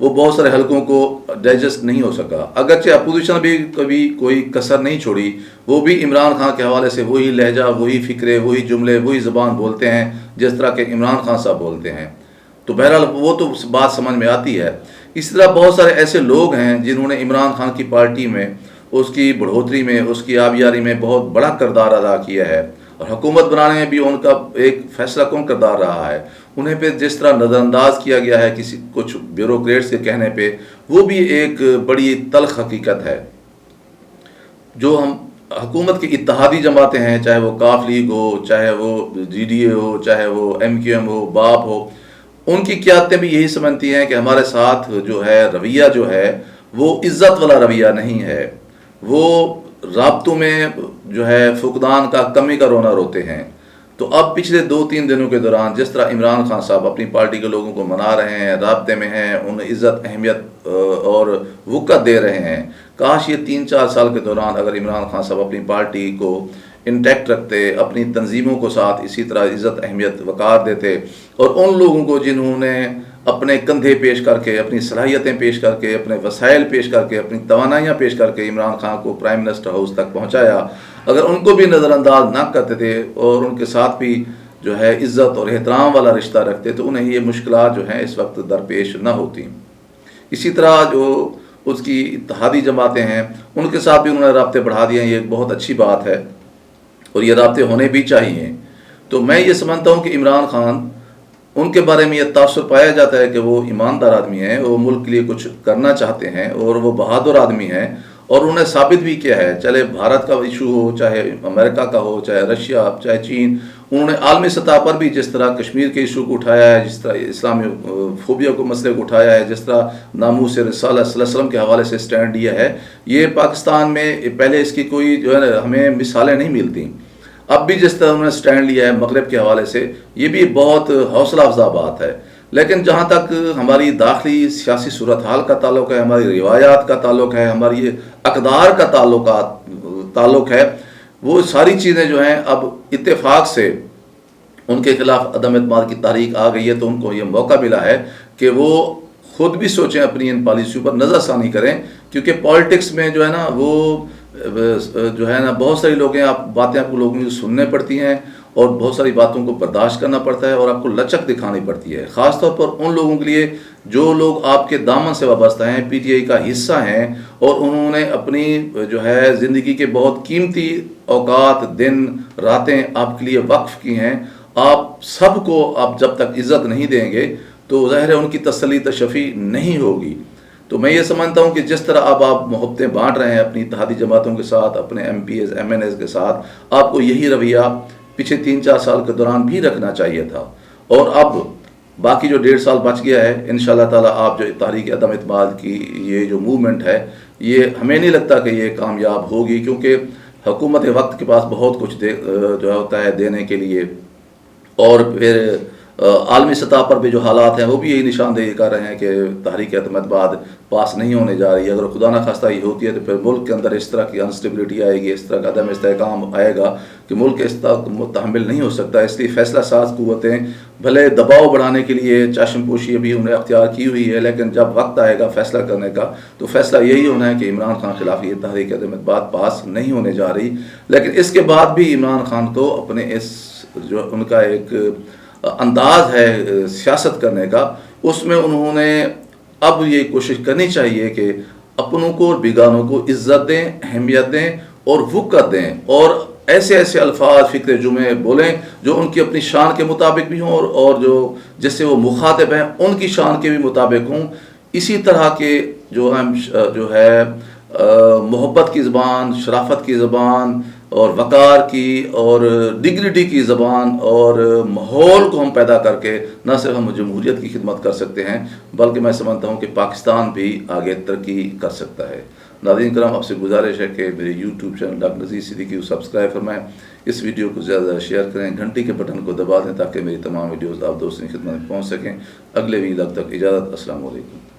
وہ بہت سارے حلقوں کو ڈائجسٹ نہیں ہو سکا، اگرچہ اپوزیشن بھی کبھی کوئی کسر نہیں چھوڑی، وہ بھی عمران خان کے حوالے سے وہی لہجہ، وہی فکرے، وہی جملے، وہی زبان بولتے ہیں جس طرح کہ عمران خان صاحب بولتے ہیں. تو بہرحال وہ تو بات سمجھ میں آتی ہے. اسی طرح بہت سارے ایسے لوگ ہیں جنہوں نے عمران خان کی پارٹی میں، اس کی بڑھوتری میں، اس کی آبیاری میں بہت بڑا کردار ادا کیا ہے، اور حکومت بنانے میں بھی ان کا ایک فیصلہ کن کردار رہا ہے. انہیں پہ جس طرح نظر انداز کیا گیا ہے کچھ بیوروکریٹس کے کہنے پہ، وہ بھی ایک بڑی تلخ حقیقت ہے. جو ہم حکومت کی اتحادی جماعتیں ہیں، چاہے وہ کاف لیگ ہو، چاہے وہ جی ڈی اے ہو، چاہے وہ ایم کیو ایم ہو، باپ ہو، ان کی قیادتیں بھی یہی سمجھتی ہیں کہ ہمارے ساتھ جو ہے رویہ جو ہے وہ عزت والا رویہ نہیں ہے، وہ رابطوں میں جو ہے فقدان کا، کمی کا رونا روتے ہیں. تو اب پچھلے 2-3 دنوں کے دوران جس طرح عمران خان صاحب اپنی پارٹی کے لوگوں کو منا رہے ہیں، رابطے میں ہیں، انہیں عزت، اہمیت اور وقت دے رہے ہیں، کاش یہ 3-4 سال کے دوران اگر عمران خان صاحب اپنی پارٹی کو انٹیکٹ رکھتے، اپنی تنظیموں کو ساتھ اسی طرح عزت، اہمیت، وقار دیتے، اور ان لوگوں کو جنہوں نے اپنے کندھے پیش کر کے، اپنی صلاحیتیں پیش کر کے، اپنے وسائل پیش کر کے، اپنی توانائیاں پیش کر کے عمران خان کو پرائم منسٹر ہاؤس تک پہنچایا، اگر ان کو بھی نظر انداز نہ کرتے تھے اور ان کے ساتھ بھی جو ہے عزت اور احترام والا رشتہ رکھتے، تو انہیں یہ مشکلات جو ہیں اس وقت درپیش نہ ہوتی. اسی طرح جو اس کی اتحادی جماعتیں ہیں، ان کے ساتھ بھی انہوں نے رابطے بڑھا دیے ہیں. یہ ایک بہت اچھی بات ہے اور یہ رابطے ہونے بھی چاہیے. تو میں یہ سمجھتا ہوں کہ عمران خان، ان کے بارے میں یہ تاثر پایا جاتا ہے کہ وہ ایماندار آدمی ہیں، وہ ملک کے لیے کچھ کرنا چاہتے ہیں، اور وہ بہادر آدمی ہیں، اور انہوں نے ثابت بھی کیا ہے. چلے بھارت کا ایشو ہو، چاہے امریکہ کا ہو، چاہے رشیا، چاہے چین، انہوں نے عالمی سطح پر بھی جس طرح کشمیر کے ایشو کو اٹھایا ہے، جس طرح اسلامی فوبیا کو مسئلے کو اٹھایا ہے، جس طرح ناموس رسالہ صلی اللہ علیہ وسلم کے حوالے سے سٹینڈ لیا ہے، یہ پاکستان میں پہلے اس کی کوئی جو ہے ہمیں مثالیں نہیں ملتی. اب بھی جس طرح انہوں نے سٹینڈ لیا ہے مغرب کے حوالے سے، یہ بھی بہت حوصلہ افزا بات ہے. لیکن جہاں تک ہماری داخلی سیاسی صورتحال کا تعلق ہے، ہماری روایات کا تعلق ہے، ہماری اقدار کا تعلق ہے، وہ ساری چیزیں جو ہیں اب اتفاق سے ان کے خلاف عدم اعتماد کی تحریک آ گئی ہے. تو ان کو یہ موقع ملا ہے کہ وہ خود بھی سوچیں، اپنی ان پالیسیوں پر نظر ثانی کریں، کیونکہ پالیٹکس میں جو ہے نا وہ جو ہے نا بہت ساری لوگ ہیں، باتیں آپ کو لوگوں کی سننے پڑتی ہیں، اور بہت ساری باتوں کو برداشت کرنا پڑتا ہے، اور آپ کو لچک دکھانی پڑتی ہے، خاص طور پر ان لوگوں کے لیے جو لوگ آپ کے دامن سے وابستہ ہیں، پی ٹی آئی کا حصہ ہیں، اور انہوں نے اپنی جو ہے زندگی کے بہت قیمتی اوقات، دن، راتیں آپ کے لیے وقف کی ہیں. آپ سب کو آپ جب تک عزت نہیں دیں گے تو ظاہر ہے ان کی تسلی تشفی نہیں ہوگی. تو میں یہ سمجھتا ہوں کہ جس طرح اب آپ محبتیں بانٹ رہے ہیں اپنی اتحادی جماعتوں کے ساتھ، اپنے MPAs, MNAs کے ساتھ، آپ کو یہی رویہ پچھلے 3-4 سال کے دوران بھی رکھنا چاہیے تھا. اور اب باقی جو 1.5 سال بچ گیا ہے، انشاءاللہ تعالیٰ آپ جو تحریک عدم اعتماد کی یہ جو موومنٹ ہے، یہ ہمیں نہیں لگتا کہ یہ کامیاب ہوگی، کیونکہ حکومت وقت کے پاس بہت کچھ جو ہوتا ہے دینے کے لیے. اور پھر عالمی سطح پر بھی جو حالات ہیں وہ بھی یہی نشاندہی کر رہے ہیں کہ تحریک عدم اعتماد پاس نہیں ہونے جا رہی ہے. اگر خدا نہ خواستہ یہ ہوتی ہے تو پھر ملک کے اندر اس طرح کی انسٹیبلٹی آئے گی، اس طرح کا عدم استحکام آئے گا کہ ملک اس طرح متحمل نہیں ہو سکتا. اس لیے فیصلہ ساز قوتیں بھلے دباؤ بڑھانے کے لیے چاشم پوشی بھی انہیں اختیار کی ہوئی ہے، لیکن جب وقت آئے گا فیصلہ کرنے کا تو فیصلہ یہی ہونا ہے کہ عمران خان خلاف یہ تحریک عدم اعتماد پاس نہیں ہونے جا رہی. لیکن اس کے بعد بھی عمران خان کو اپنے اس جو ان کا ایک انداز ہے سیاست کرنے کا، اس میں انہوں نے اب یہ کوشش کرنی چاہیے کہ اپنوں کو اور بیگانوں کو عزت دیں، اہمیت دیں اور وقت دیں، اور ایسے الفاظ، فکر، جملے بولیں جو ان کی اپنی شان کے مطابق بھی ہوں، اور جو جس سے وہ مخاطب ہیں ان کی شان کے بھی مطابق ہوں. اسی طرح کے جو ہے محبت کی زبان، شرافت کی زبان، اور وقار کی اور ڈگنیٹی کی زبان اور ماحول کو ہم پیدا کر کے نہ صرف ہم جمہوریت کی خدمت کر سکتے ہیں، بلکہ میں سمجھتا ہوں کہ پاکستان بھی آگے ترقی کر سکتا ہے. ناظرین کرام، آپ سے گزارش ہے کہ میرے YouTube channel doctor Nazir Siddiqui کو سبسکرائب فرمائیں، اس ویڈیو کو زیادہ زیادہ شیئر کریں، گھنٹی کے بٹن کو دبا دیں تاکہ میری تمام ویڈیوز آپ دوستوں کی خدمت میں پہنچ سکیں. اگلے ویلاگ تک اجازت. السلام علیکم.